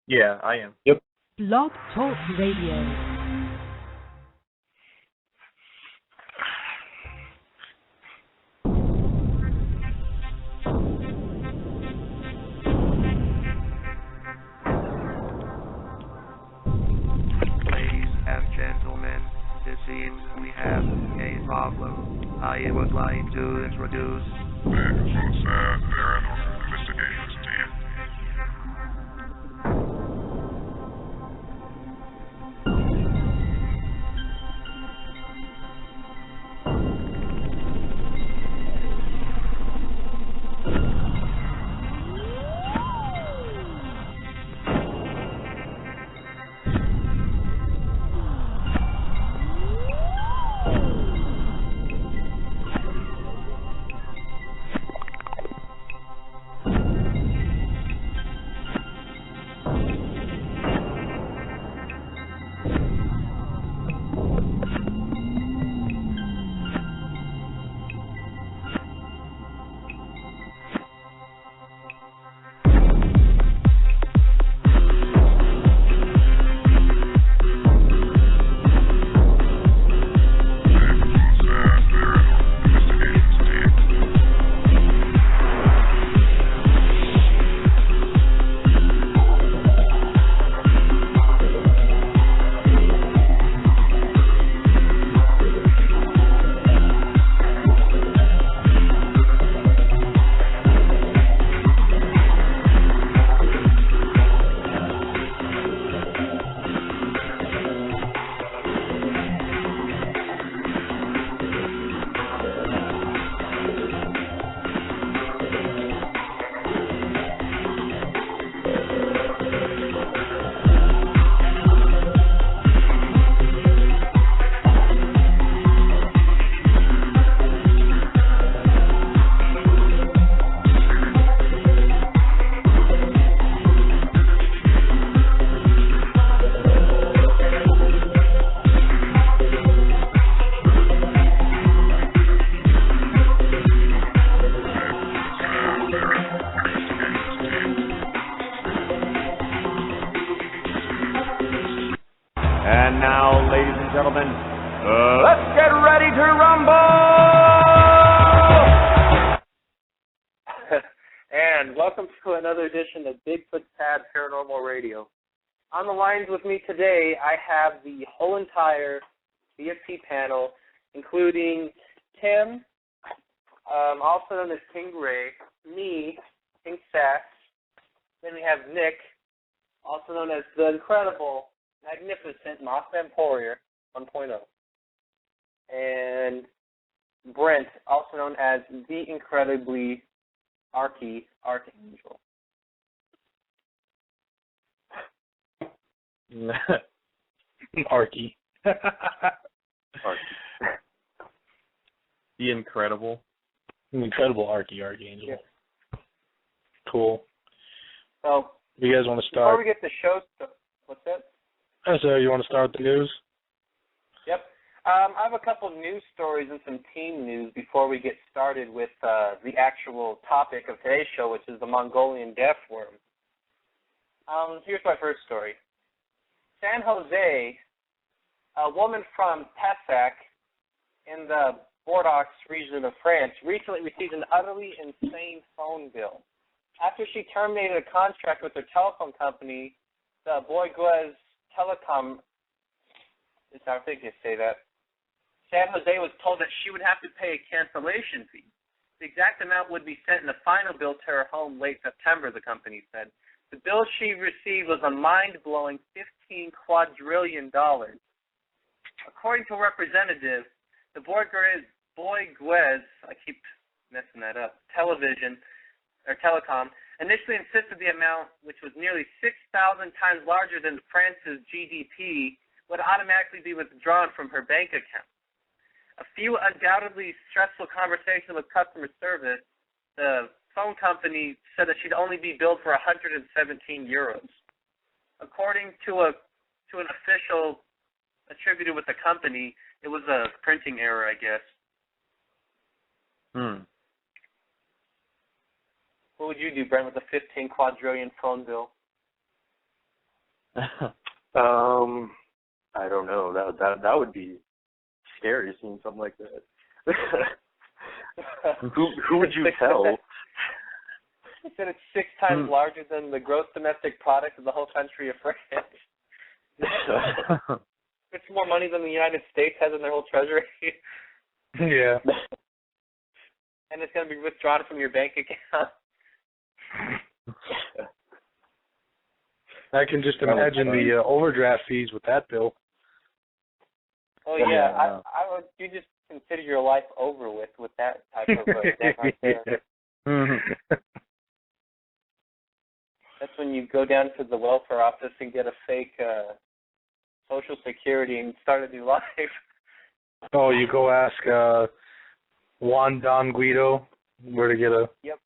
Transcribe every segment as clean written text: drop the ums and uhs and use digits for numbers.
Yeah, I am. Yep. Blog Talk Radio. We have a problem. I would like to introduce Bigfoots Pad Paranormal Investigations Team. And now, ladies and gentlemen, let's get ready to rumble! And welcome to another edition of Bigfoots Pad Paranormal Radio. On the lines with me today, I have the whole entire BFP panel, including Tim, also known as King Ray, me, King Sax, then we have Nick, also known as the incredible, magnificent Mothman Warrior 1.0, and Brent, also known as the incredibly Archangel. Archie. The incredible. Incredible Archangel. Yeah. Cool. So, you guys want to before start? we get the show, what's that? So you want to start with the news? Yep. I have a couple of news stories and some team news before we get started with the actual topic of today's show, which is the Mongolian Death Worm. Here's my first story. San Jose, a woman from Pessac in the Bordeaux region of France recently received an utterly insane phone bill. After she terminated a contract with her telephone company, the Bourgeois Telecom, I think you say that, San Jose was told that she would have to pay a cancellation fee. The exact amount would be sent in a final bill to her home late September, the company said. The bill she received was a mind-blowing $15 quadrillion. According to a representative, the Bourgeois, I keep messing that up, telecom, initially insisted the amount, which was nearly 6,000 times larger than France's GDP, would automatically be withdrawn from her bank account. A few undoubtedly stressful conversations with customer service, the phone company said that she'd only be billed for 117 euros. According to an official attributed with the company, it was a printing error, I guess. What would you do, Brent, with a 15 quadrillion phone bill? I don't know. That would be scary, seeing something like that. Who would you tell? He said it's 6 times larger than the gross domestic product of the whole country of France. It's more money than the United States has in their whole treasury. Yeah. And it's going to be withdrawn from your bank account. I can just imagine the overdraft fees with that bill. Oh yeah, I would. You just consider your life over with that type of debt right there. That's when you go down to the welfare office and get a fake Social Security and start a new life. Oh, you go ask Juan Don Guido where to get a... Yep.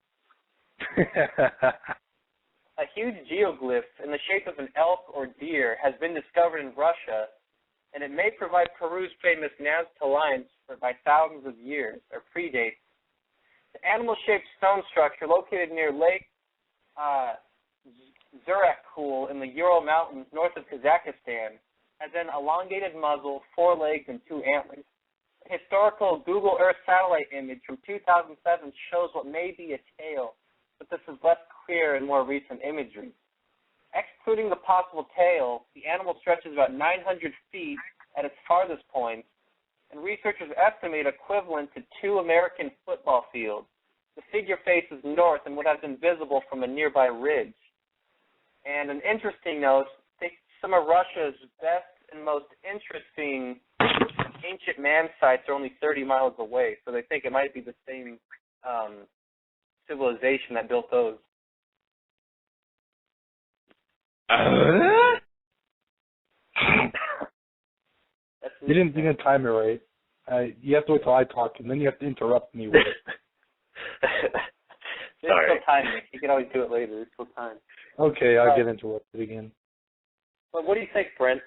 A huge geoglyph in the shape of an elk or deer has been discovered in Russia, and it may provide Peru's famous Nazca Lines by thousands of years, or predates. The animal-shaped stone structure located near Lake Zurakul in the Ural Mountains north of Kazakhstan has an elongated muzzle, 4 legs, and 2 antlers. A historical Google Earth satellite image from 2007 shows what may be a tail, but this is less clear in more recent imagery. Excluding the possible tail, the animal stretches about 900 feet at its farthest point, and researchers estimate equivalent to 2 American football fields. The figure faces north and would have been visible from a nearby ridge. And an interesting note, some of Russia's best and most interesting ancient man sites are only 30 miles away, so they think it might be the same civilization that built those. You didn't time it right. You have to wait till I talk, and then you have to interrupt me with it. There's still time, Nick. You can always do it later. There's still time. Okay, I'll get interrupted again. But what do you think, Brent?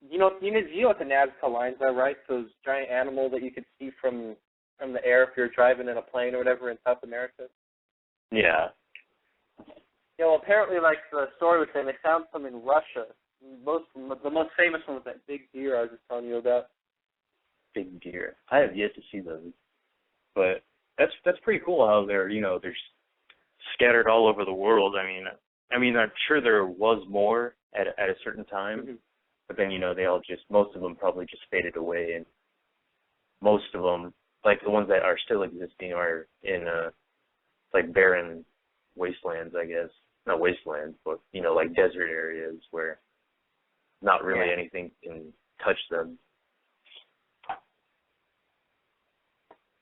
You know what the Nazca Lines are, right? Those giant animals that you could see from the air if you're driving in a plane or whatever in South America? Yeah. Yeah, well, apparently, like the story was saying, they found some in Russia. The most famous one was that big deer I was just telling you about. Big deer. I have yet to see those. But that's pretty cool how they're scattered all over the world. I mean, I'm sure there was more at a certain time, but then most of them probably just faded away, and most of them, like the ones that are still existing, are in like barren wastelands, I guess. Not wastelands, but like desert areas where not really anything can touch them.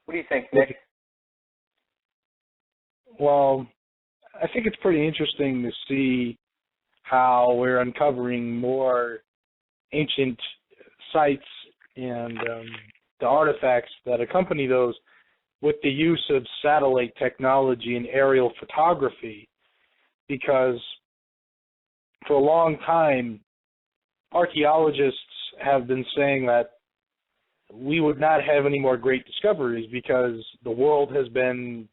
What do you think, Nick? Well, I think it's pretty interesting to see how we're uncovering more ancient sites and the artifacts that accompany those with the use of satellite technology and aerial photography, because for a long time, archaeologists have been saying that we would not have any more great discoveries because the world has been,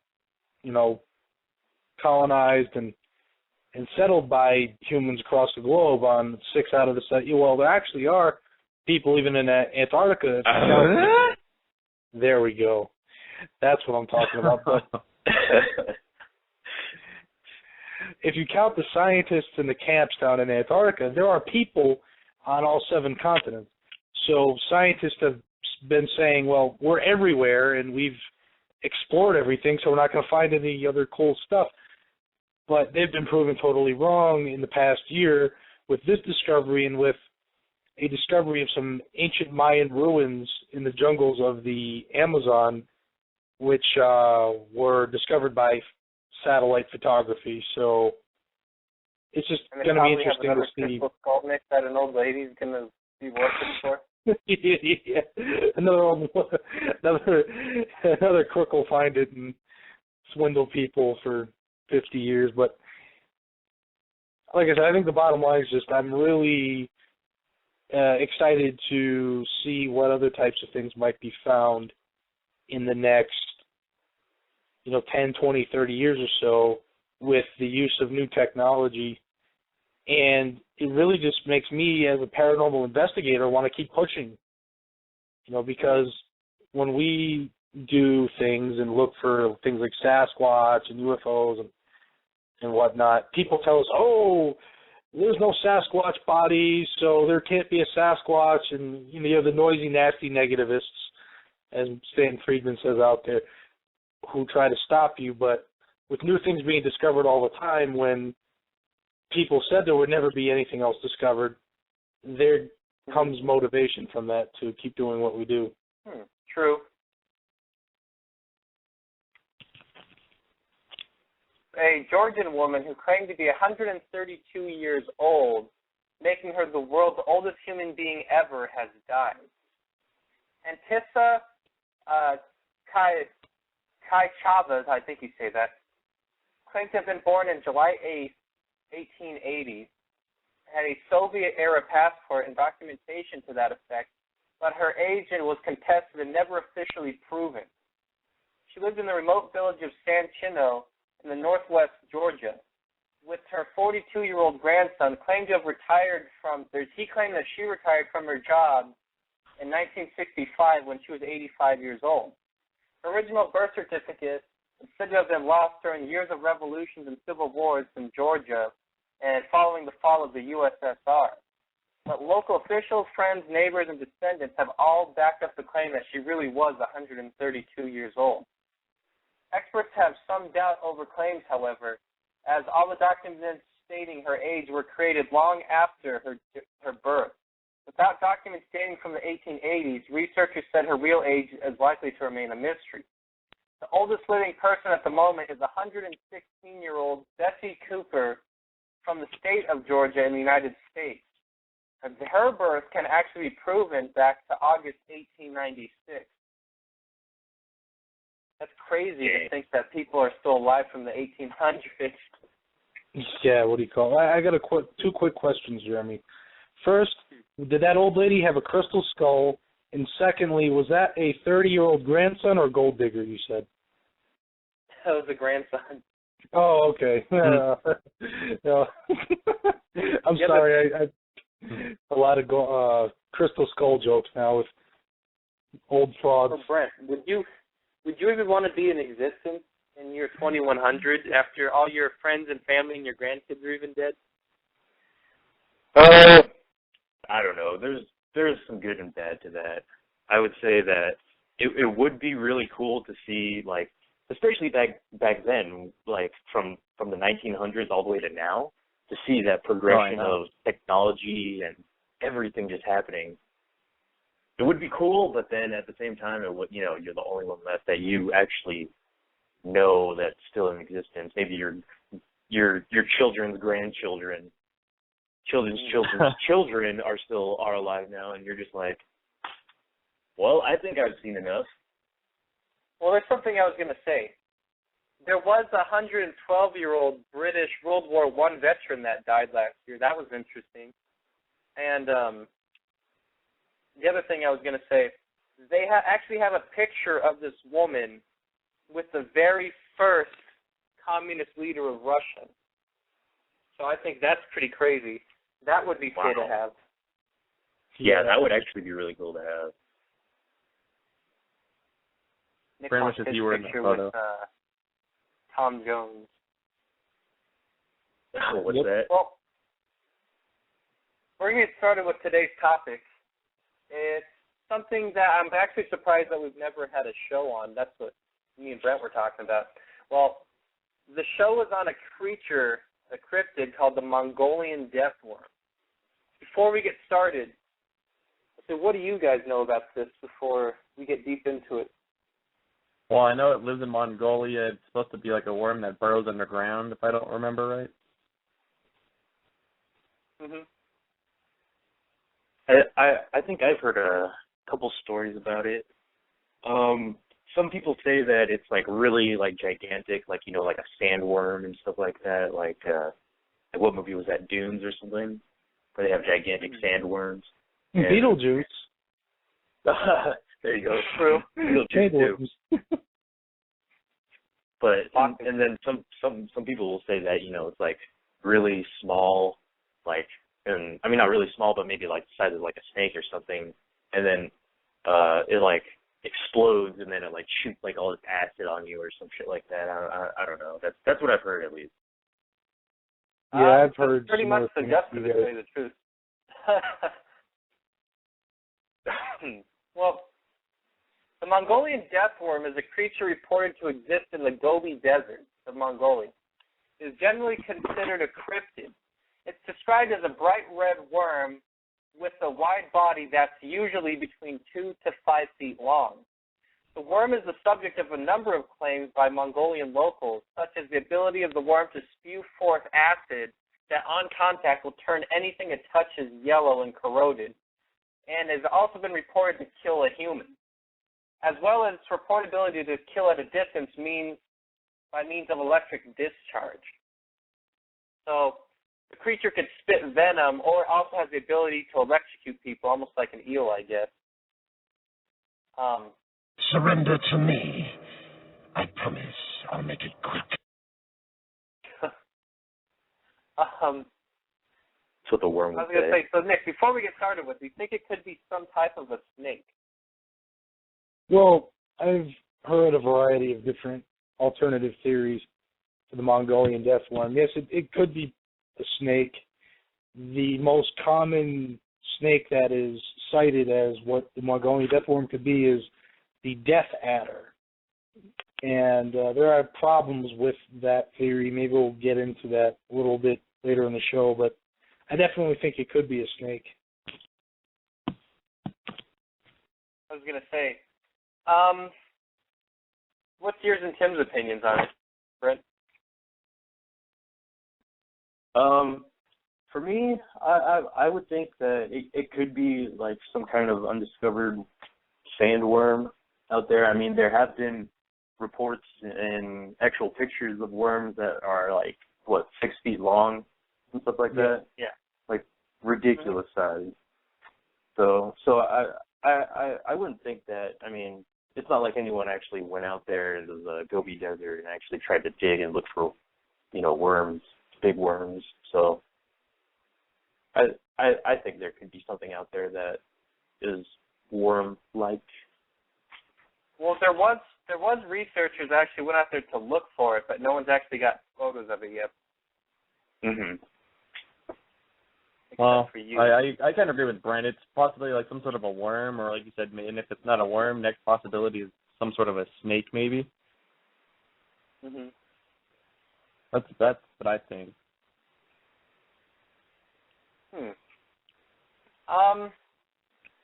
colonized and settled by humans across the globe on 6 out of the 7. Well, there actually are people even in Antarctica. There we go. That's what I'm talking about. But if you count the scientists in the camps down in Antarctica, there are people on all 7 continents. So scientists have been saying, well, we're everywhere and we've explored everything, so we're not going to find any other cool stuff. But they've been proven totally wrong in the past year with this discovery and with a discovery of some ancient Mayan ruins in the jungles of the Amazon, which were discovered by satellite photography. So it's just going to be interesting to see. Skull Nick that an old lady's going to be working for. Another crook will find it and swindle people for 50 years. But like I said, I think the bottom line is just I'm really excited to see what other types of things might be found in the next 10, 20, 30 years or so with the use of new technology And it really just makes me, as a paranormal investigator, want to keep pushing. Because when we do things and look for things like Sasquatch and UFOs and whatnot, people tell us, oh, there's no Sasquatch bodies, so there can't be a Sasquatch, and you have the noisy, nasty negativists, as Stan Friedman says out there, who try to stop you. But with new things being discovered all the time, when people said there would never be anything else discovered, there comes motivation from that to keep doing what we do. True. A Georgian woman who claimed to be 132 years old, making her the world's oldest human being ever, has died. Antissa Kai Chavez, I think you say that, claimed to have been born in July 8, 1880, had a Soviet-era passport and documentation to that effect, but her age was contested and never officially proven. She lived in the remote village of San Chino in the northwest Georgia, with her 42-year-old grandson. Claimed to have he claimed that she retired from her job in 1965 when she was 85 years old. Her original birth certificate is said to have been lost during years of revolutions and civil wars in Georgia and following the fall of the USSR. But local officials, friends, neighbors, and descendants have all backed up the claim that she really was 132 years old. Experts have some doubt over claims, however, as all the documents stating her age were created long after her birth. Without documents dating from the 1880s, researchers said her real age is likely to remain a mystery. The oldest living person at the moment is 116-year-old Bessie Cooper from the state of Georgia in the United States. Her birth can actually be proven back to August 1896. That's crazy to think that people are still alive from the 1800s. Yeah, what do you call it? I got two quick questions, Jeremy. First, did that old lady have a crystal skull? And secondly, was that a 30-year-old grandson or gold digger, you said? That was a grandson. Oh, okay. No. I'm sorry. A lot of crystal skull jokes now with old frauds. So Brent, would you even want to be in existence in year 2100 after all your friends and family and your grandkids are even dead? I don't know. There's some good and bad to that. I would say that it would be really cool to see, like, especially back then, like from the 1900s all the way to now, to see that progression of technology and everything just happening. It would be cool, but then at the same time, it would, you're the only one left that you actually know that's still in existence. Maybe your children's grandchildren, children's children are alive now, and you're just like, well, I think I've seen enough. Well, there's something I was going to say. There was a 112-year-old British World War I veteran that died last year. That was interesting. And the other thing I was going to say, they actually have a picture of this woman with the very first communist leader of Russia. So I think that's pretty crazy. That would be cool to have. Yeah, that would actually be really cool to have. Pretty much if you were in the photo. With, Tom Jones. What's that? Well, we're going to get started with today's topic. It's something that I'm actually surprised that we've never had a show on. That's what me and Brent were talking about. Well, the show is on a creature, a cryptid called the Mongolian Death Worm. Before we get started, so what do you guys know about this before we get deep into it? Well, I know it lives in Mongolia. It's supposed to be like a worm that burrows underground, if I don't remember right. Mhm. I think I've heard a couple stories about it. Some people say that it's like really like gigantic, like like a sandworm and stuff like that. Like what movie was that? Dunes or something, where they have gigantic sandworms. Beetlejuice. There you go. True. Beetlejuice too. But and then some people will say that it's like really small like, and I mean not really small, but maybe like the size of like a snake or something, and then it like explodes and then it like shoots like all this acid on you or some shit like that. I don't know. That's what I've heard at least. Yeah, I've heard pretty much suggested, to say the truth. Well, the Mongolian Death Worm is a creature reported to exist in the Gobi Desert of Mongolia. It is generally considered a cryptid. It's described as a bright red worm with a wide body that's usually between 2 to 5 feet long. The worm is the subject of a number of claims by Mongolian locals, such as the ability of the worm to spew forth acid that on contact will turn anything it touches yellow and corroded, and has also been reported to kill a human, as well as its reportability to kill at a distance by means of electric discharge. So the creature could spit venom, or also has the ability to electrocute people, almost like an eel, I guess. Surrender to me. I promise I'll make it quick. That's what the worm would I was going to say, so Nick, before we get started with, do you think it could be some type of a snake? Well, I've heard a variety of different alternative theories to the Mongolian Death Worm. Yes, it could be a snake. The most common snake that is cited as what the Mongolian Death Worm could be is the death adder. And there are problems with that theory. Maybe we'll get into that a little bit later in the show, but I definitely think it could be a snake. I was going to say, what's yours and Tim's opinions on it, Brent? For me, I would think that it could be like some kind of undiscovered sandworm out there. I mean, there have been reports and actual pictures of worms that are like, 6 feet long and stuff like that? Yeah. Like ridiculous size. So I wouldn't think that, I mean, it's not like anyone actually went out there into the Gobi Desert and actually tried to dig and look for, worms, big worms. So I think there could be something out there that is worm-like. Well, there was researchers that actually went out there to look for it, but no one's actually got photos of it yet. Mhm. Well, for you. I kind of agree with Brent. It's possibly like some sort of a worm, or like you said, and if it's not a worm, next possibility is some sort of a snake, maybe. Mhm. That's what I think.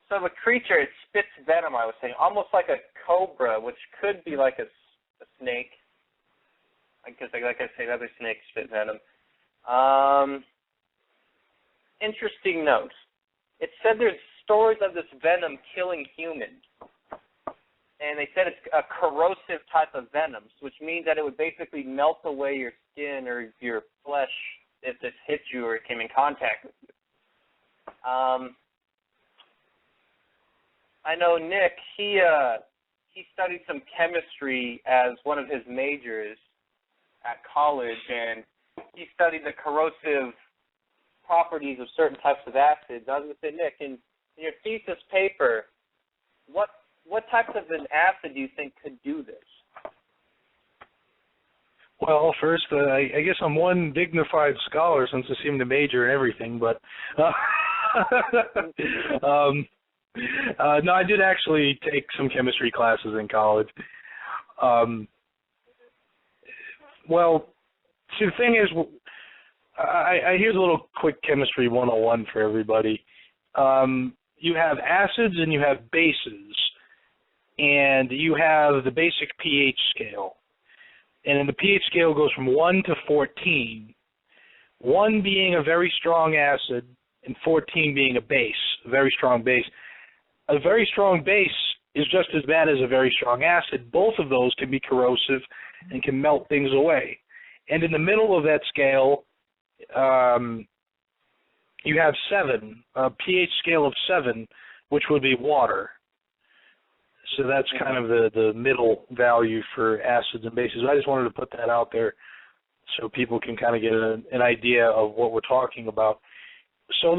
So the creature, it spits venom, I was saying, almost like a cobra, which could be like a snake. I guess, like I say, other snakes spit venom. Interesting note. It said there's stories of this venom killing humans. And they said it's a corrosive type of venom, which means that it would basically melt away your skin or your flesh if this hit you or it came in contact with you. I know Nick, he studied some chemistry as one of his majors at college, and he studied the corrosive properties of certain types of acids. I was going to say, Nick, in your thesis paper, what types of an acid do you think could do this? Well, first, I guess I'm one dignified scholar since I seem to major in everything, but no, I did actually take some chemistry classes in college. Well, see, the thing is, here's a little quick chemistry 101 for everybody. You have acids and you have bases, and you have the basic pH scale. And then the pH scale goes from 1 to 14, 1 being a very strong acid and 14 being a base, a very strong base. A very strong base is just as bad as a very strong acid. Both of those can be corrosive and can melt things away. And in the middle of that scale, you have 7, a pH scale of 7, which would be water. So that's kind of the middle value for acids and bases. I just wanted to put that out there so people can kind of get an idea of what we're talking about. So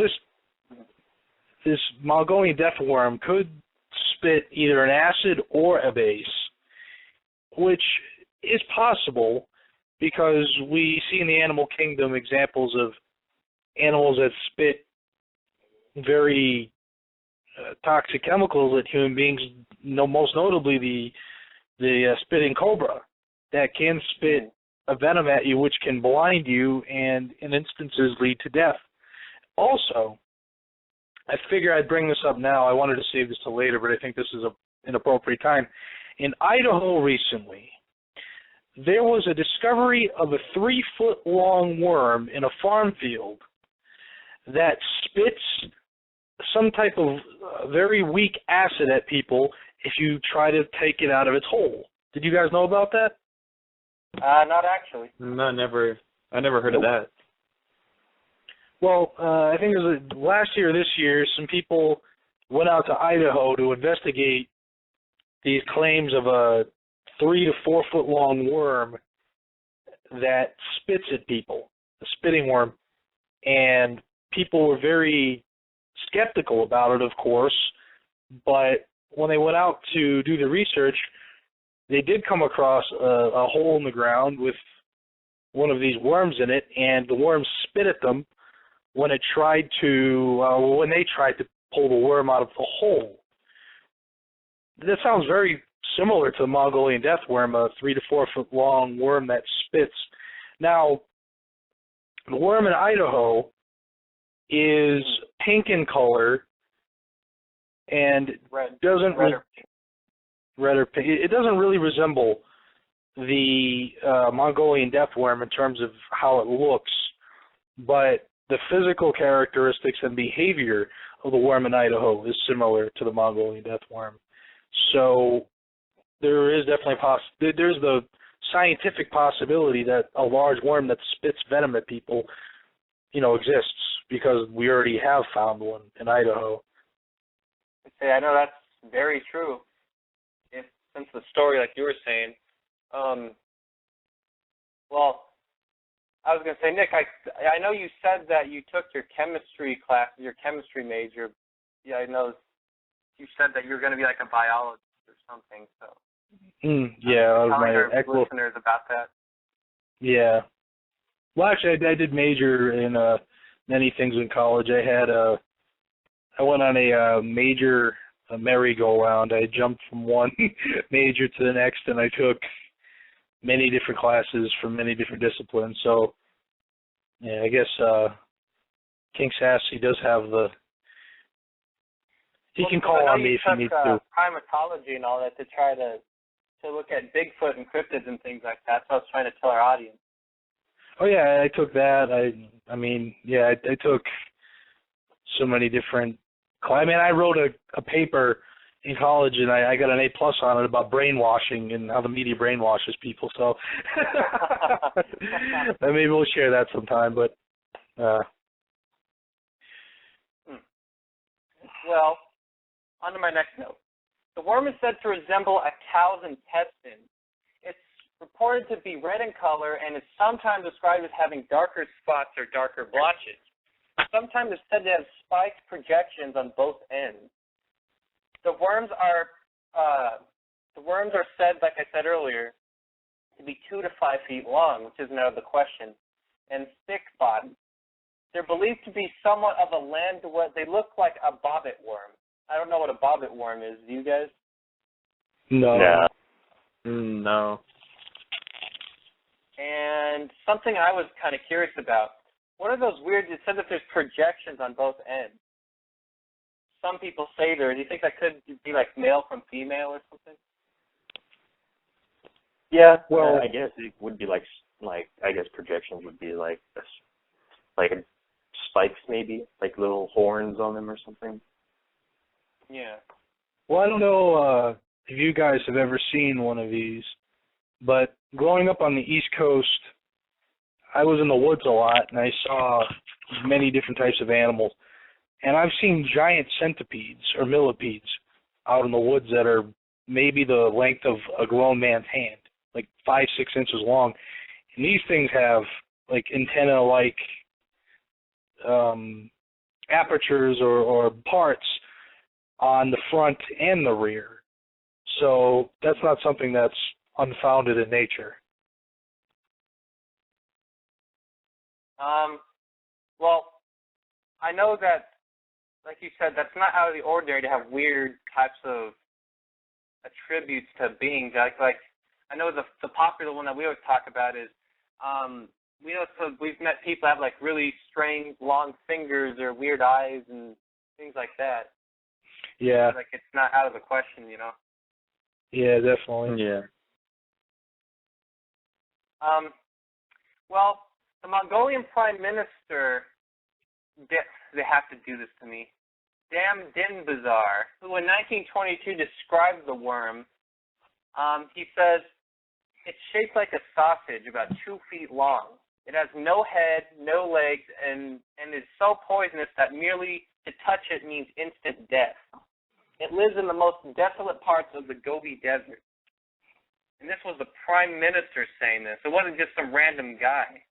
this Mongolian Death Worm could spit either an acid or a base, which is possible because we see in the animal kingdom examples of animals that spit very toxic chemicals at human beings. Most notably the spitting cobra that can spit a venom at you, which can blind you and in instances lead to death. Also, I figure I'd bring this up now. I wanted to save this till later, but I think this is an appropriate time. In Idaho recently, there was a discovery of a 3-foot-long worm in a farm field that spits some type of very weak acid at people if you try to take it out of its hole. Did you guys know about that? Not actually. No, I never heard of that. Well, I think it was last year or this year, some people went out to Idaho to investigate these claims of a 3 to 4 foot long worm that spits at people, a spitting worm, and people were very skeptical about it, of course, but when they went out to do the research, they did come across a hole in the ground with one of these worms in it, and the worm spit at them when they tried to pull the worm out of the hole. That sounds very similar to the Mongolian Death Worm, a 3 to 4 foot long worm that spits. Now, the worm in Idaho is pink in color and doesn't red or pink. It doesn't really resemble the Mongolian Death Worm in terms of how it looks, but the physical characteristics and behavior of the worm in Idaho is similar to the Mongolian Death Worm. So there is definitely there's the scientific possibility that a large worm that spits venom at people, exists, because we already have found one in Idaho. I know that's very true. Since the story, like you were saying, well, I was going to say, Nick, I know you said that you took your chemistry class, your chemistry major. Yeah, I know you said that you were going to be like a biologist or something. So yeah, I was telling our my listeners about that. Yeah. Well, actually, I did major in many things in college. I went on a major merry-go-round. I jumped from one major to the next, and I took many different classes from many different disciplines. So, yeah, I guess King Sassy does have he can call on me if he needs to. Primatology and all that to try to look at Bigfoot and cryptids and things like that. So I was trying to tell our audience. Oh yeah, I took that. I took so many different. I wrote a paper in college, and I got an A+ on it about brainwashing and how the media brainwashes people. So maybe we'll share that sometime. But well, on to my next note. The worm is said to resemble a cow's intestine. It's reported to be red in color and is sometimes described as having darker spots or darker blotches. Sometimes it's said to have spiked projections on both ends. The worms are said, like I said earlier, to be 2 to 5 feet long, which isn't out of the question, and thick-bodied. They're believed to be somewhat of a land dweller. They look like a bobbit worm. I don't know what a bobbit worm is. Do you guys? No. Yeah. No. And something I was kind of curious about. What are those weird? It said that there's projections on both ends. Some people say there. Do you think that could be like male from female or something? Yeah. Well, I guess it would be like I guess projections would be like spikes maybe, like little horns on them or something. Yeah. Well, I don't know if you guys have ever seen one of these, but growing up on the East Coast, I was in the woods a lot, and I saw many different types of animals. And I've seen giant centipedes or millipedes out in the woods that are maybe the length of a grown man's hand, like 5-6 inches long. And these things have like antenna-like apertures or parts on the front and the rear. So that's not something that's unfounded in nature. Well, I know that, like you said, that's not out of the ordinary to have weird types of attributes to beings. Like I know the popular one that we always talk about is, we've met people that have like really strange long fingers or weird eyes and things like that. Yeah. Like it's not out of the question, you know. Yeah, definitely. Yeah. Well, the Mongolian Prime Minister, they have to do this to me, Dam Dinbazar, who in 1922 described the worm, he says, it's shaped like a sausage, about 2 feet long. It has no head, no legs, and is so poisonous that merely to touch it means instant death. It lives in the most desolate parts of the Gobi Desert. And this was the Prime Minister saying this. It wasn't just some random guy.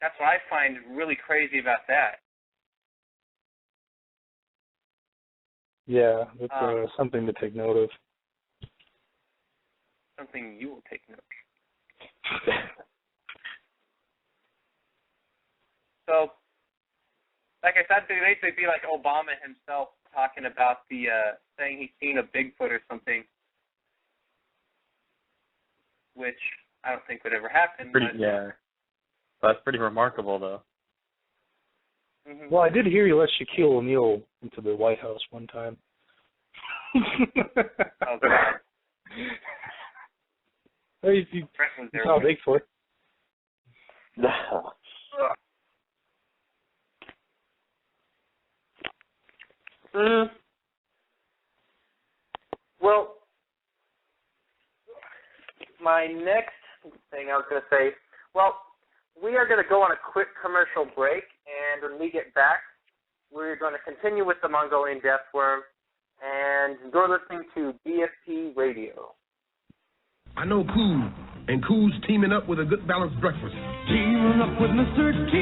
That's what I find really crazy about that. Yeah, that's something to take note of. Something you will take note of. So, like I said, they basically be like Obama himself talking about saying he's seen a Bigfoot or something, which I don't think would ever happen. Yeah. That's pretty remarkable, though. Mm-hmm. Well, I did hear you let Shaquille O'Neal into the White House one time. Oh, God. Hey, you saw Bigfoot. Well, my next thing I was going to say, well, we are going to go on a quick commercial break, and when we get back, we're going to continue with the Mongolian Death Worm, and you're listening to BFP Radio. I know Cool, and Cool's teaming up with a good balanced breakfast. Teaming up with Mr. T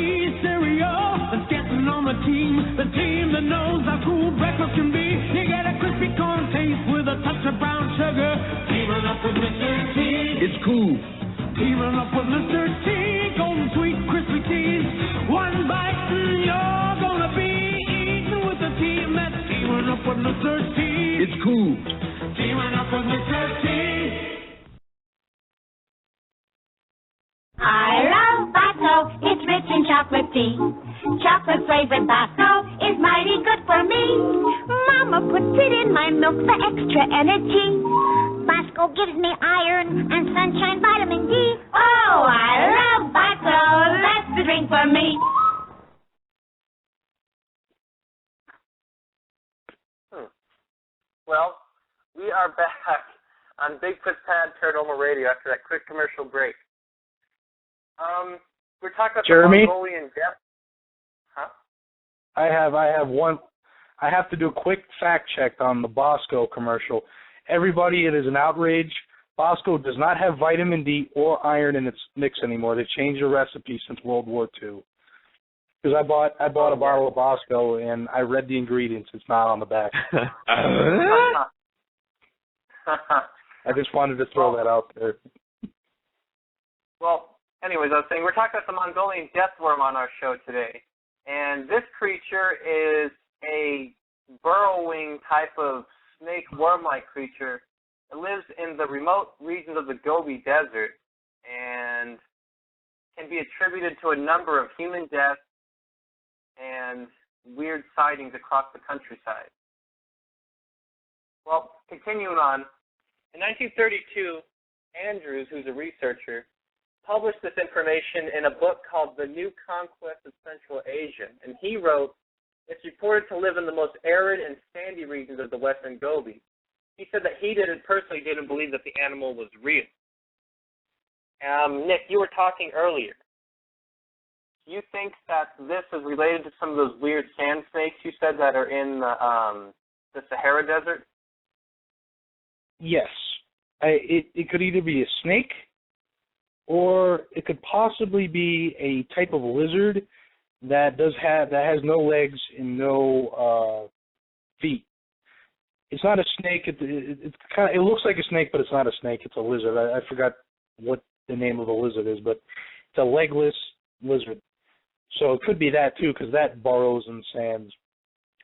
cereal, that's getting on the team that knows how cool breakfast can be. You get a crispy corn taste with a touch of brown sugar. Teaming up with Mr. T. It's Cool. Teaming up with Mr. T, golden sweet crispy teas. One bite and you're gonna be eating with a team that's teaming up with Mr. T. It's Cool. Teaming up with Mr. T. I love Baco, it's rich in chocolate tea. Chocolate flavored Baco is mighty good for me. Mama puts it in my milk for extra energy. Baco gives me iron and sunshine vitamin D. Oh, I love Baco, that's the drink for me. Well, we are back on Bigfoots Pad Paranormal Radio after that quick commercial break. We're talking about Jeremy? the Mongolian Death. Huh? I have one. I have to do a quick fact check on the Bosco commercial. Everybody, it is an outrage. Bosco does not have vitamin D or iron in its mix anymore. They changed the recipe since World War II. Because I bought a bottle of Bosco and I read the ingredients. It's not on the back. I just wanted to throw that out there. Well, anyways, I was saying we're talking about the Mongolian Death Worm on our show today. And this creature is a burrowing type of snake worm-like creature. It lives in the remote regions of the Gobi Desert and can be attributed to a number of human deaths and weird sightings across the countryside. Well, continuing on, in 1932, Andrews, who's a researcher, published this information in a book called The New Conquest of Central Asia, and he wrote, it's reported to live in the most arid and sandy regions of the western Gobi. He said that he personally didn't believe that the animal was real. Nick, you were talking earlier. Do you think that this is related to some of those weird sand snakes you said that are in the Sahara Desert? Yes. It could either be a snake or it could possibly be a type of lizard that has no legs and no feet. It's not a snake. It looks like a snake, but it's not a snake. It's a lizard. I forgot what the name of the lizard is, but it's a legless lizard. So it could be that too, because that burrows in sands.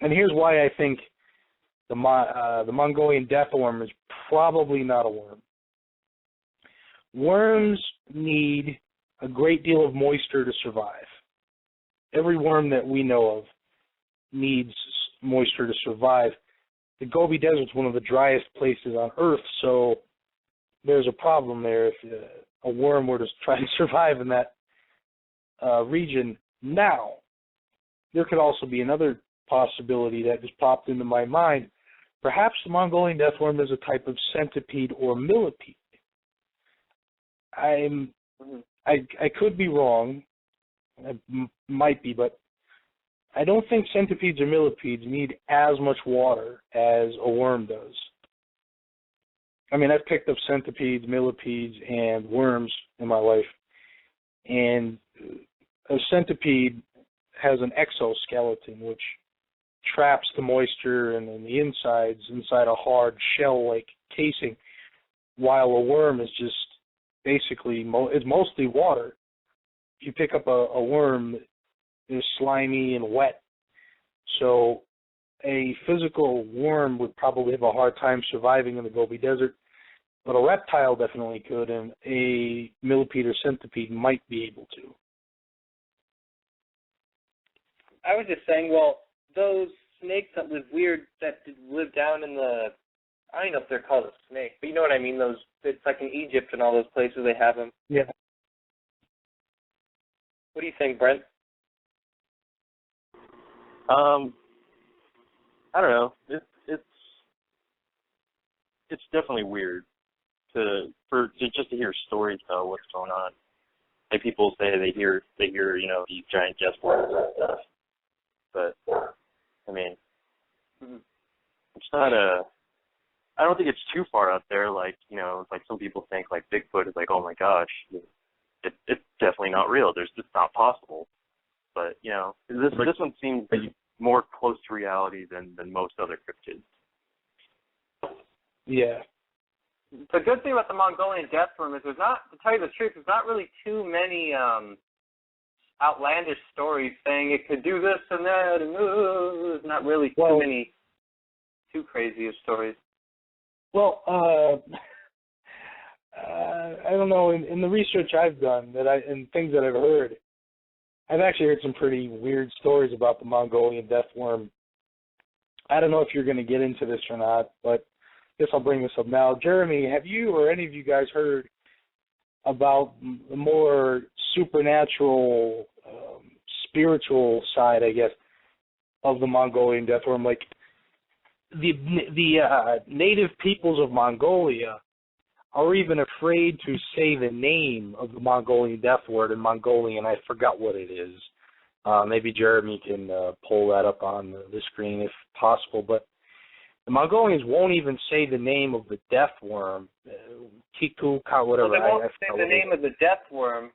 And here's why I think the Mongolian Death Worm is probably not a worm. Worms need a great deal of moisture to survive. Every worm that we know of needs moisture to survive. The Gobi Desert is one of the driest places on Earth, so there's a problem there if a worm were to try to survive in that region. Now, there could also be another possibility that just popped into my mind. Perhaps the Mongolian Death Worm is a type of centipede or millipede. I could be wrong. I might be, but I don't think centipedes or millipedes need as much water as a worm does. I mean, I've picked up centipedes, millipedes, and worms in my life, and a centipede has an exoskeleton which traps the moisture and the insides inside a hard shell-like casing, while a worm is just basically it's mostly water. If you pick up a worm, it's slimy and wet. So a physical worm would probably have a hard time surviving in the Gobi Desert, but a reptile definitely could, and a millipede or centipede might be able to. I was just saying, well, those snakes that live down in the, I don't know if they're called a snake, but you know what I mean, it's like in Egypt and all those places they have them. Yeah. What do you think, Brent? I don't know. It's definitely weird to hear stories about what's going on. Like people say they hear these giant death worms and stuff. But I mean, it's not I don't think it's too far out there. Like like some people think like Bigfoot is like, oh my gosh, it's definitely not real. It's not possible. But this one seems to be more close to reality than most other cryptids. Yeah. The good thing about the Mongolian Death Worm is to tell you the truth, there's not really too many outlandish stories saying it could do this and that, and there's not really too crazy of stories. Well, I don't know. In the research I've done and things that I've heard, I've actually heard some pretty weird stories about the Mongolian Death Worm. I don't know if you're going to get into this or not, but I guess I'll bring this up now. Jeremy, have you or any of you guys heard about the more supernatural, spiritual side, I guess, of the Mongolian Death Worm? Like the native peoples of Mongolia are even afraid to say the name of the Mongolian Death Worm in Mongolian. I forgot what it is. Maybe Jeremy can pull that up on the screen if possible. But the Mongolians won't even say the name of the death worm, Kiku, whatever. Well, they won't say the name of the death worm,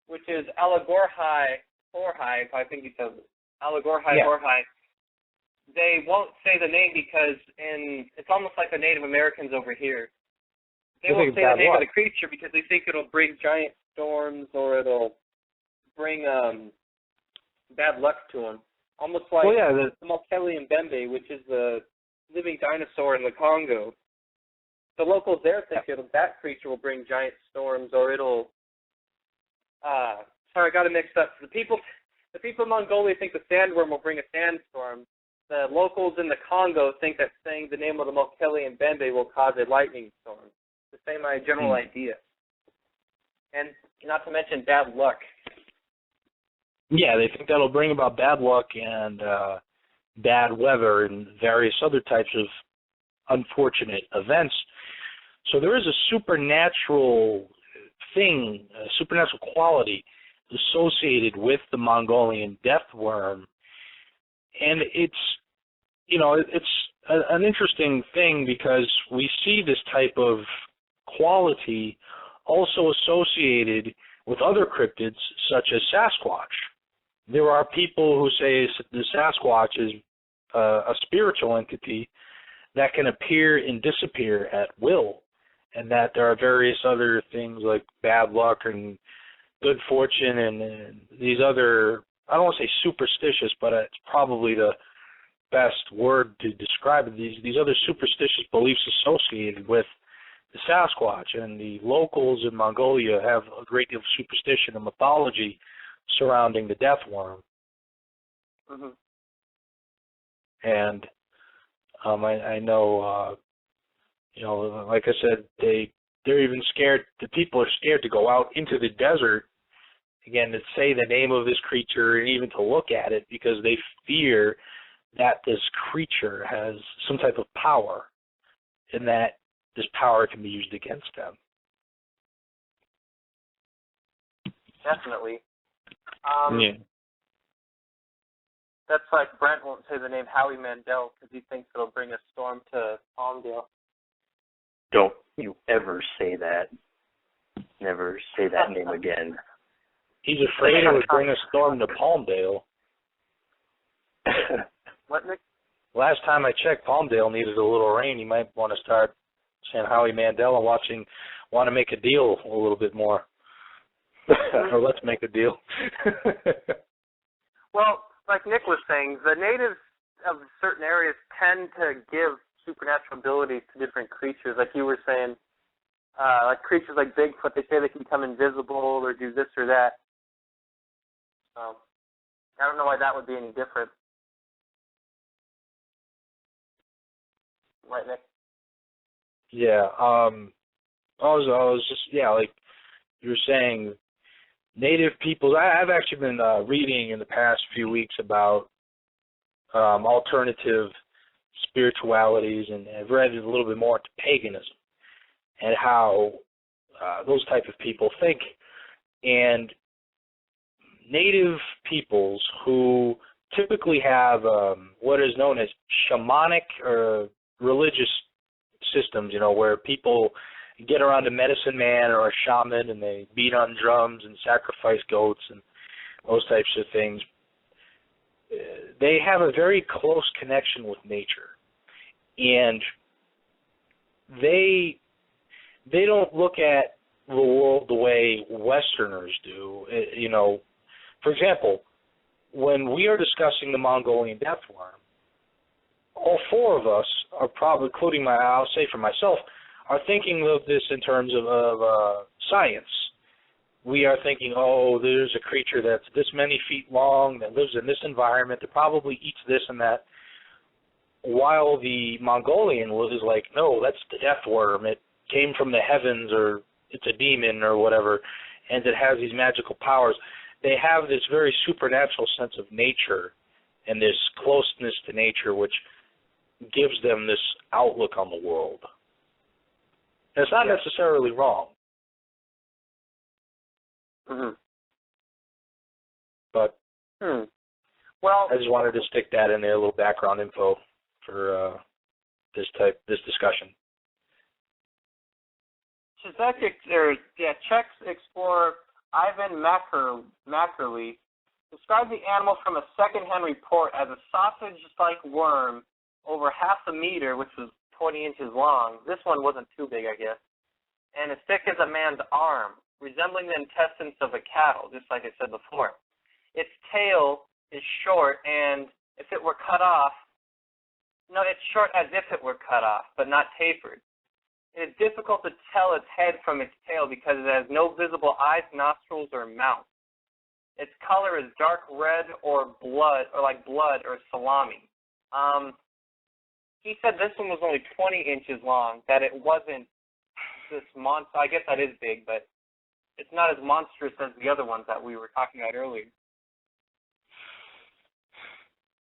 which is Alagorhai Horhai, I think you said Alagorhai Horhai. They won't say the name because it's almost like the Native Americans over here. They won't say the name of the creature because they think it'll bring giant storms or it'll bring bad luck to them. Almost like the Mongolian Bembe, which is the living dinosaur in the Congo. The locals there think that creature will bring giant storms or it'll... sorry, I got it mixed up. The people in Mongolia think the sandworm will bring a sandstorm. The locals in the Congo think that saying the name of the Mongolian Bembe will cause a lightning storm. The same general idea. And not to mention bad luck. Yeah, they think that'll bring about bad luck and bad weather and various other types of unfortunate events. So there is a supernatural thing, a supernatural quality associated with the Mongolian death worm. And it's an interesting thing because we see this type of quality also associated with other cryptids such as Sasquatch. there are people who say the Sasquatch is a spiritual entity that can appear and disappear at will, and that there are various other things like bad luck and good fortune and these other, I don't want to say superstitious, but it's probably the best word to describe it, these other superstitious beliefs associated with the Sasquatch. And the locals in Mongolia have a great deal of superstition and mythology surrounding the death worm. Mm-hmm. And I know, like I said, they're even scared. The people are scared to go out into the desert, again, to say the name of this creature and even to look at it, because they fear that this creature has some type of power, and that this power can be used against them. Definitely. Yeah. That's like Brent won't say the name Howie Mandel because he thinks it'll bring a storm to Palmdale. Don't you ever say that. Never say that name again. He's afraid it would bring a storm to Palmdale. What, Nick? Last time I checked, Palmdale needed a little rain. You might want to start saying Howie Mandel and want to make a deal a little bit more. Or let's make a deal. Well, like Nick was saying, the natives of certain areas tend to give supernatural abilities to different creatures. Like you were saying, like creatures like Bigfoot, they say they can become invisible or do this or that. So I don't know why that would be any different. Right, Nick? Yeah. I was just, like you were saying, native peoples. I've actually been reading in the past few weeks about alternative spiritualities, and I've read a little bit more into paganism and how those type of people think. And native peoples who typically have what is known as shamanic or religious systems, where people get around a medicine man or a shaman and they beat on drums and sacrifice goats and those types of things. They have a very close connection with nature, and they don't look at the world the way Westerners do. For example, when we are discussing the Mongolian Death Worm, all four of us are probably, including I'll say for myself, are thinking of this in terms of science. We are thinking, there's a creature that's this many feet long that lives in this environment that probably eats this and that, while the Mongolian is like, no, that's the death worm. It came from the heavens, or it's a demon or whatever, and it has these magical powers. They have this very supernatural sense of nature and this closeness to nature, which gives them this outlook on the world. And it's not necessarily wrong. Mm-hmm. But well, I just wanted to stick that in there, a little background info for this discussion. Czech explorer Ivan Mackerly described the animal from a second-hand report as a sausage-like worm over half a meter, which was 20 inches long. This one wasn't too big, I guess, and as thick as a man's arm, resembling the intestines of a cattle, just like I said before. Its tail is short, and if it were cut off, it's short as if it were cut off, but not tapered. It is difficult to tell its head from its tail because it has no visible eyes, nostrils, or mouth. Its color is dark red or blood, or like blood or salami. He said this one was only 20 inches long, that it wasn't this monster. I guess that is big, but it's not as monstrous as the other ones that we were talking about earlier.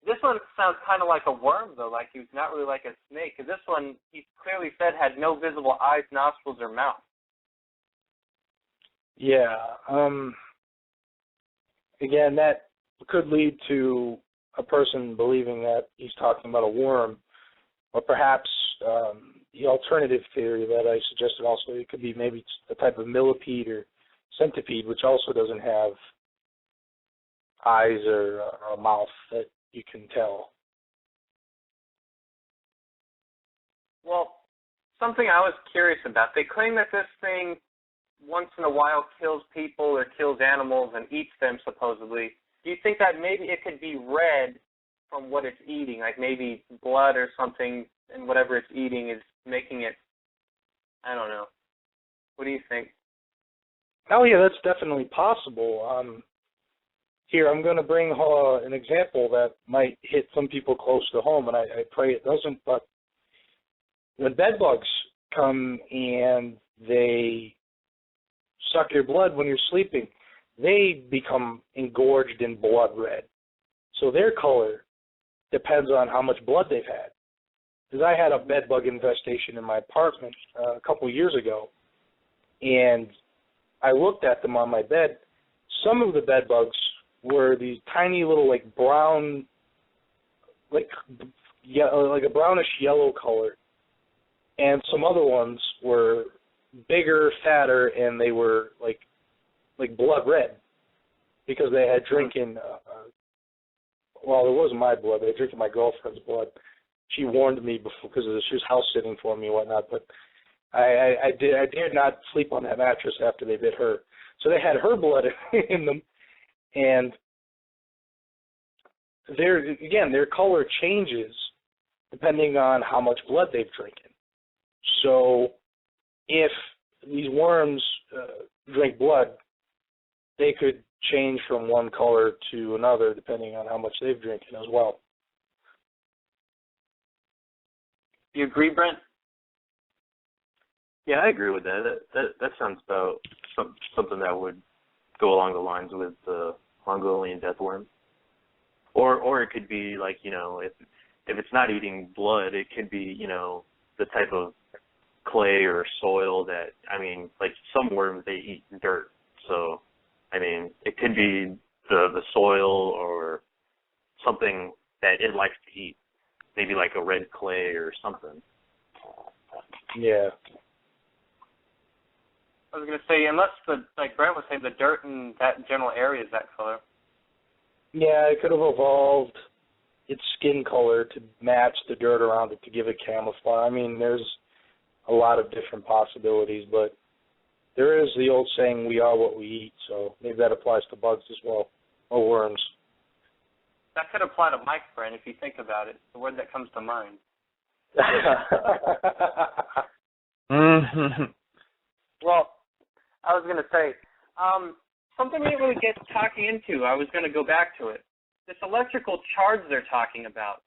This one sounds kind of like a worm, though, like he's not really like a snake. Because this one, he clearly said, had no visible eyes, nostrils, or mouth. Yeah. Again, that could lead to a person believing that he's talking about a worm, or perhaps the alternative theory that I suggested also, it could be maybe a type of millipede or centipede, which also doesn't have eyes or a mouth that you can tell. Well, something I was curious about, they claim that this thing once in a while kills people or kills animals and eats them, supposedly. Do you think that maybe it could be red from what it's eating, like maybe blood or something, and whatever it's eating is making it, I don't know. What do you think? Oh, yeah, that's definitely possible. Here, I'm going to bring an example that might hit some people close to home, and I pray it doesn't, but when bed bugs come and they suck your blood when you're sleeping, they become engorged in blood red. So their color depends on how much blood they've had. Because I had a bed bug infestation in my apartment a couple years ago, and I looked at them on my bed. Some of the bed bugs were these tiny little, like, brown, like a brownish yellow color. And some other ones were bigger, fatter, and they were like blood red because they had drinking. Well, it wasn't my blood; they had drinking my girlfriend's blood. She warned me before because she was house sitting for me and whatnot. But I dared not sleep on that mattress after they bit her. So they had her blood in them, and their color changes depending on how much blood they've drinking. So if these worms drink blood, they could change from one color to another depending on how much they've drinking as well. You agree, Brent? Yeah, I agree with that. That sounds about something that would go along the lines with the Mongolian Death Worm. Or it could be like, if it's not eating blood, it could be, the type of clay or soil that, like some worms, they eat dirt. So, it could be the soil or something that it likes to eat. Maybe like a red clay or something. Yeah. I was going to say, unless, like Brent was saying, the dirt in that general area is that color. Yeah, it could have evolved its skin color to match the dirt around it to give it camouflage. There's a lot of different possibilities, but there is the old saying, we are what we eat, so maybe that applies to bugs as well, or worms. That could apply to Mike, Brent, if you think about it. It's the word that comes to mind. Well, I was going to say, something we didn't really get talking into, I was going to go back to it. This electrical charge they're talking about.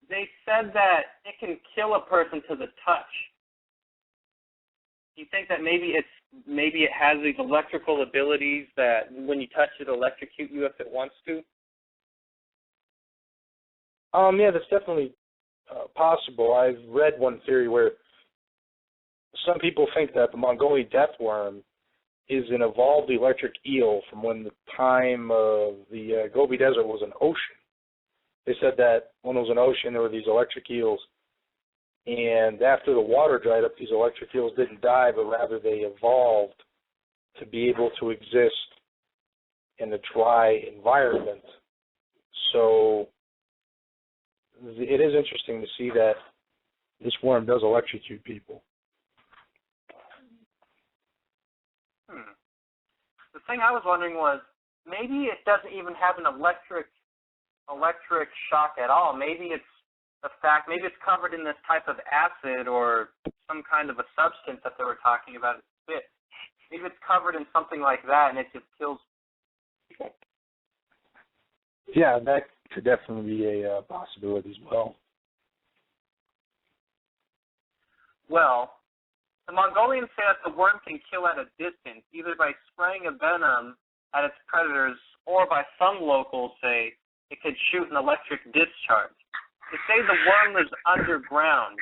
They said that it can kill a person to the touch. Do you think that maybe it has these electrical abilities that when you touch it, it'll electrocute you if it wants to? Yeah, that's definitely possible. I've read one theory where some people think that the Mongolian Death Worm is an evolved electric eel from when the time of the Gobi Desert was an ocean. They said that when it was an ocean, there were these electric eels, and after the water dried up, these electric eels didn't die, but rather they evolved to be able to exist in a dry environment. So it is interesting to see that this worm does electrocute people. The thing I was wondering was, maybe it doesn't even have an electric shock at all. Maybe it's covered in this type of acid or some kind of a substance that they were talking about. Maybe it's covered in something like that, and it just kills people. Yeah, that could definitely be a possibility as well. Well, the Mongolians say that the worm can kill at a distance, either by spraying a venom at its predators, or by some locals say it could shoot an electric discharge. They say the worm lives underground,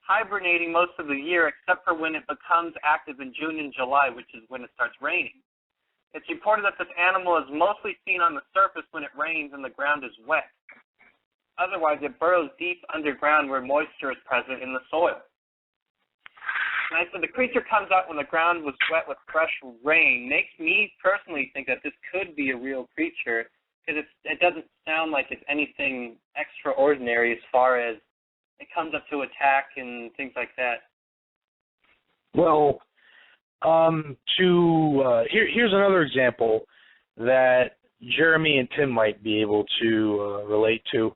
hibernating most of the year except for when it becomes active in June and July, which is when it starts raining. It's reported that this animal is mostly seen on the surface when it rains and the ground is wet. Otherwise, it burrows deep underground where moisture is present in the soil. And I said the creature comes out when the ground was wet with fresh rain. Makes me personally think that this could be a real creature because it doesn't sound like it's anything extraordinary as far as it comes up to attack and things like that. Well, here's another example that Jeremy and Tim might be able to relate to.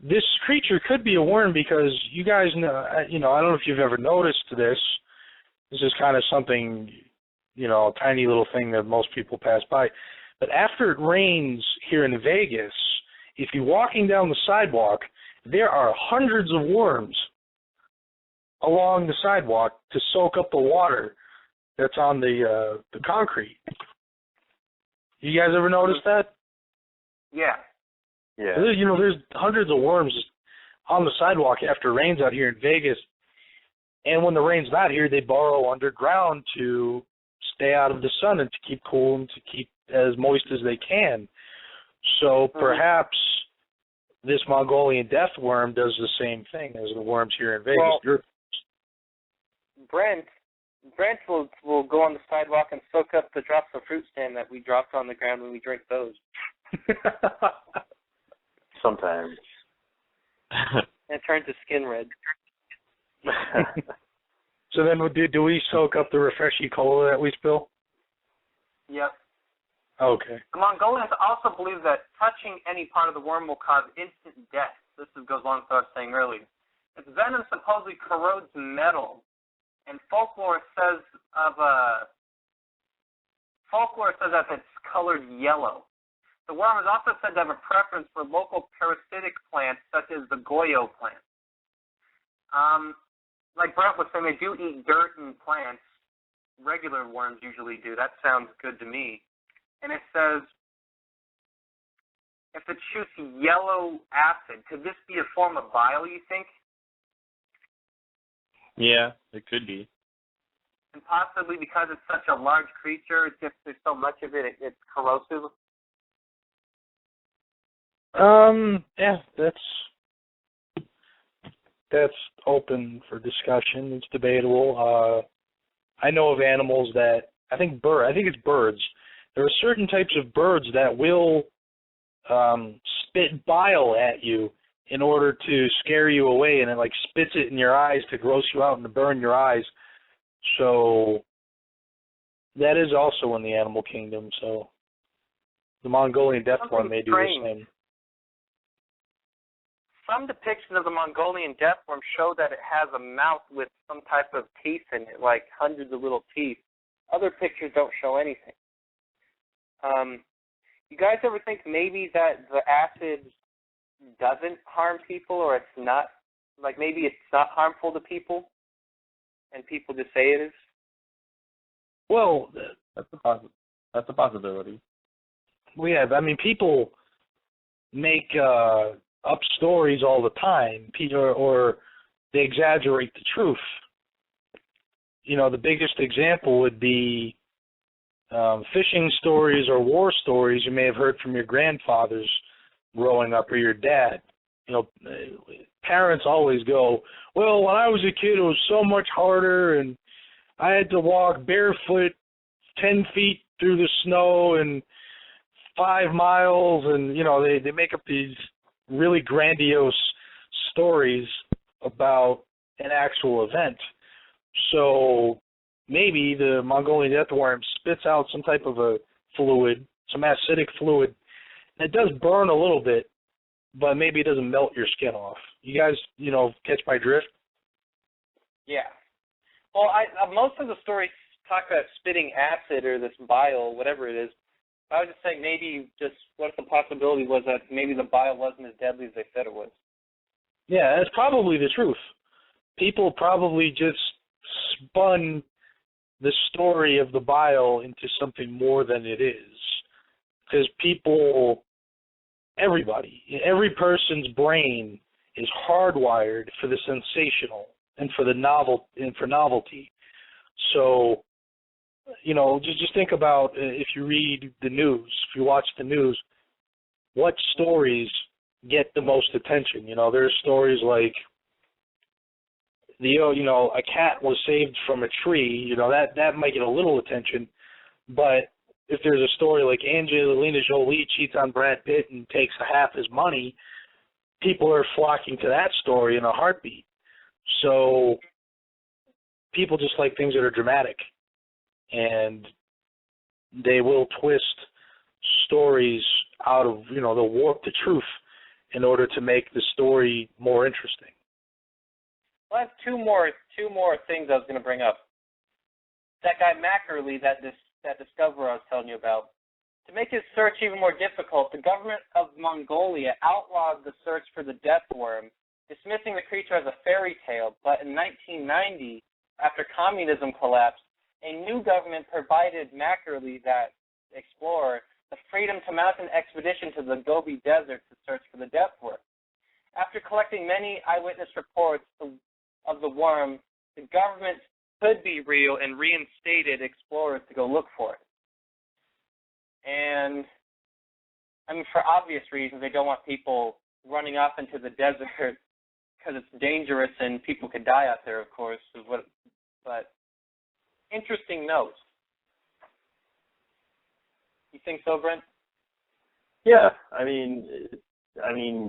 This creature could be a worm because you guys know, I don't know if you've ever noticed this. This is kind of something, a tiny little thing that most people pass by. But after it rains here in Vegas, if you're walking down the sidewalk, there are hundreds of worms along the sidewalk to soak up the water that's on the concrete. You guys ever notice that? Yeah. Yeah. There's hundreds of worms on the sidewalk after it rains out here in Vegas. And when the rain's not here, they burrow underground to stay out of the sun and to keep cool and to keep as moist as they can. So perhaps this Mongolian death worm does the same thing as the worms here in Vegas. Well, Brent will go on the sidewalk and soak up the drops of fruit stand that we dropped on the ground when we drink those. Sometimes. It turns to skin red. So then do we soak up the refreshy cola that we spill? Yep. Okay. The Mongolians also believe that touching any part of the worm will cause instant death. This goes along with what I was saying earlier. Its venom supposedly corrodes metal, and folklore says that it's colored yellow. The worm is also said to have a preference for local parasitic plants such as the goyo plant. Like Brent was saying, they do eat dirt and plants. Regular worms usually do. That sounds good to me. And it says, if it shoots yellow acid, could this be a form of bile, you think? Yeah, it could be. And possibly because it's such a large creature, it's just there's so much of it, it's corrosive. Yeah, that's open for discussion. It's debatable. I know of animals that I think it's birds. There are certain types of birds that will spit bile at you in order to scare you away, and it like spits it in your eyes to gross you out and to burn your eyes. So that is also in the animal kingdom. So the Mongolian death worm may do the same. Some depictions of the Mongolian death worm show that it has a mouth with some type of teeth in it, like hundreds of little teeth. Other pictures don't show anything. You guys ever think maybe that the acid doesn't harm people, or it's not, like maybe it's not harmful to people, and people just say it is? Well, that's a possibility. Well, yeah, I mean, people make up stories all the time, or they exaggerate the truth. The biggest example would be fishing stories or war stories you may have heard from your grandfathers growing up, or your dad. Parents always go, well, when I was a kid, it was so much harder, and I had to walk barefoot 10 feet through the snow and 5 miles, and, they make up these really grandiose stories about an actual event. So maybe the Mongolian death worm spits out some type of a fluid, some acidic fluid, and it does burn a little bit, but maybe it doesn't melt your skin off. You guys, catch my drift? Yeah. Well, most of the stories talk about spitting acid or this bile, whatever it is. I was just saying maybe just what if the possibility was that maybe the bile wasn't as deadly as they said it was. Yeah, that's probably the truth. People probably just spun the story of the bile into something more than it is. Because every person's brain is hardwired for the sensational and for the novelty. So, just think about if you read the news, if you watch the news, what stories get the most attention? There's stories like, a cat was saved from a tree, that might get a little attention. But if there's a story like Angelina Jolie cheats on Brad Pitt and takes half his money, people are flocking to that story in a heartbeat. So people just like things that are dramatic, and they will twist stories out of, they'll warp the truth in order to make the story more interesting. Well, I have two more things I was going to bring up. That guy Mackerly, that discoverer I was telling you about, to make his search even more difficult, the government of Mongolia outlawed the search for the death worm, dismissing the creature as a fairy tale. But in 1990, after communism collapsed, a new government provided Mackerly, that explorer, the freedom to mount an expedition to the Gobi Desert to search for the death worm. After collecting many eyewitness reports of the worm, the government could be real and reinstated explorers to go look for it. And, for obvious reasons, they don't want people running off into the desert because it's dangerous and people could die out there, of course. But interesting note. You think so, Brent? Yeah, I mean,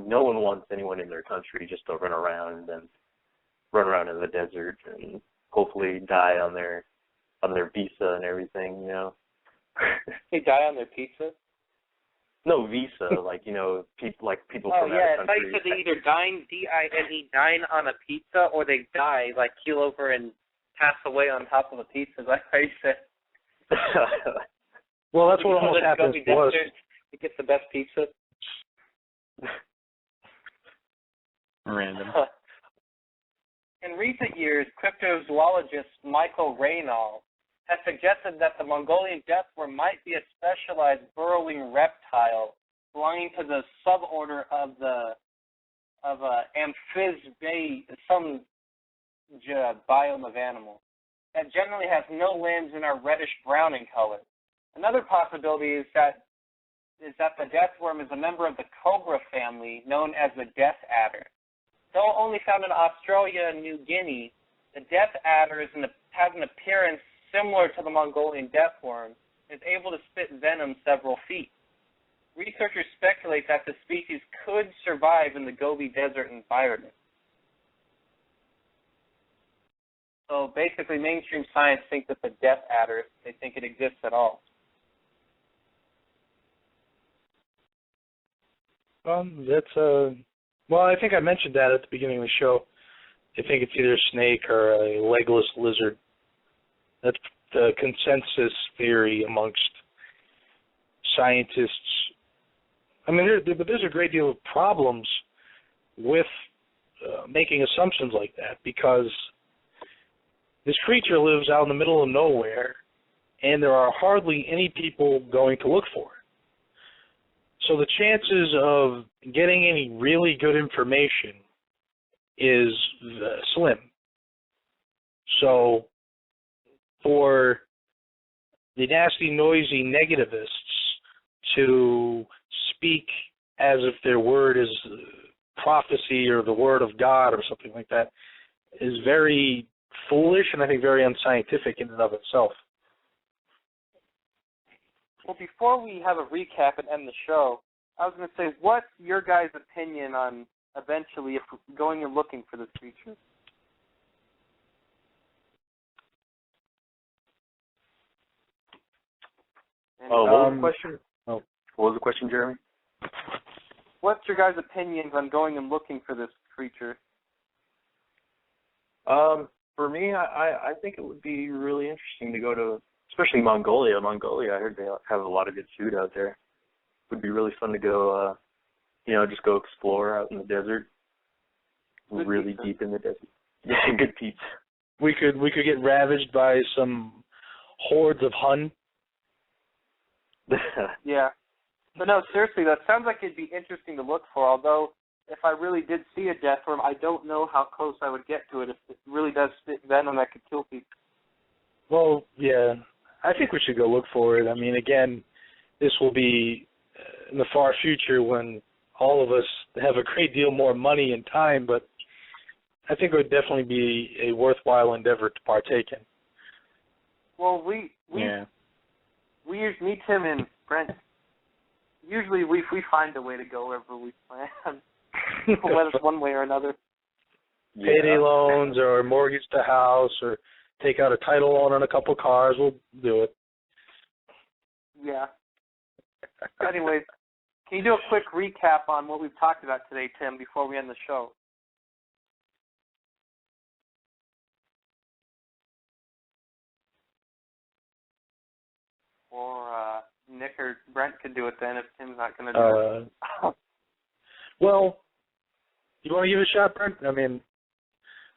no one wants anyone in their country just to run around in the desert and hopefully die on their visa and everything, They die on their pizza? No, visa, people from yeah, other countries. I thought you said they either dine, D-I-N-E, dine on a pizza, or they die, keel over and pass away on top of a pizza, like I said. Well, that's what almost happens to us. To get the best pizza. Random. In recent years, cryptozoologist Michael Reynal has suggested that the Mongolian death worm might be a specialized burrowing reptile belonging to the suborder of Amphisbae, some biome of animal, that generally has no limbs and are reddish-brown in color. Another possibility is that the death worm is a member of the cobra family known as the death adder. Though only found in Australia and New Guinea, the death adder has an appearance similar to the Mongolian death worm and is able to spit venom several feet. Researchers speculate that the species could survive in the Gobi Desert environment. So basically, mainstream science thinks that the death adder, they think it exists at all. Well, I think I mentioned that at the beginning of the show. I think it's either a snake or a legless lizard. That's the consensus theory amongst scientists. But there's a great deal of problems with making assumptions like that, because this creature lives out in the middle of nowhere, and there are hardly any people going to look for it. So the chances of getting any really good information is slim. So for the nasty, noisy negativists to speak as if their word is prophecy or the word of God or something like that is very foolish and I think very unscientific in and of itself. Well, before we have a recap and end the show, I was going to say, what's your guys' opinion on eventually if going and looking for this creature? What was the question? What was the question, Jeremy? What's your guys' opinions on going and looking for this creature? For me, I think it would be really interesting to go to, especially Mongolia. I heard they have a lot of good food out there. It would be really fun to go, just go explore out in the desert, Good really pizza. deep in the desert. Yeah, good pizza. We could get ravaged by some hordes of Hun. Yeah. But no, seriously, that sounds like it'd be interesting to look for, although if I really did see a death worm, I don't know how close I would get to it if it really does spit venom that could kill people. Well, yeah, I think we should go look for it. I mean, again, this will be in the far future when all of us have a great deal more money and time, but I think it would definitely be a worthwhile endeavor to partake in. Well, me, Tim, and Brent, usually we find a way to go wherever we plan. Whether it's one way or another. Payday loans or mortgage the house or take out a title loan on a couple cars, we'll do it. Yeah. Anyways, can you do a quick recap on what we've talked about today, Tim, before we end the show? Or Nick or Brent could do it then if Tim's not going to do it. Well, you want to give it a shot, Brent? I mean,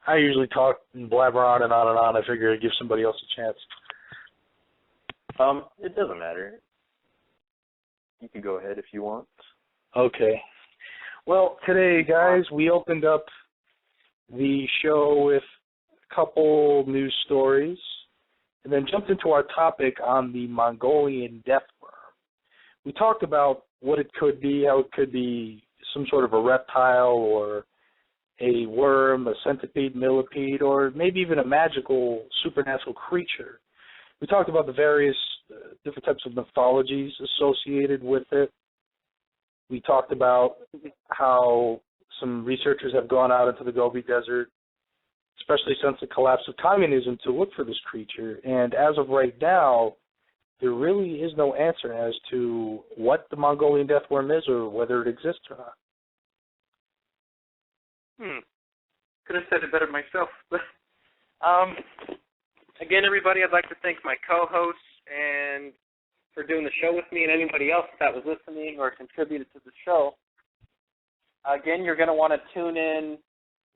I usually talk and blabber on and on and on. I figure I'd give somebody else a chance. It doesn't matter. You can go ahead if you want. Okay. Well, today, guys, we opened up the show with a couple news stories and then jumped into our topic on the Mongolian Death Worm. We talked about what it could be, how it could be some sort of a reptile or a worm, a centipede, millipede, or maybe even a magical supernatural creature. We talked about the various different types of mythologies associated with it. We talked about how some researchers have gone out into the Gobi Desert, especially since the collapse of communism, to look for this creature. And as of right now, there really is no answer as to what the Mongolian Death Worm is or whether it exists or not. Could have said it better myself. Again, everybody, I'd like to thank my co-hosts and for doing the show with me and anybody else that was listening or contributed to the show. Again, you're going to want to tune in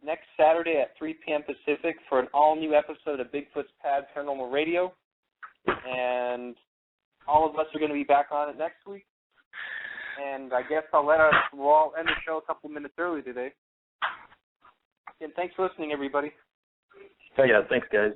next Saturday at 3 p.m. Pacific for an all-new episode of Bigfoots Pad Paranormal Radio. And all of us are going to be back on it next week. And I guess we'll all end the show a couple minutes early today. Again, thanks for listening, everybody. Yeah, thanks, guys.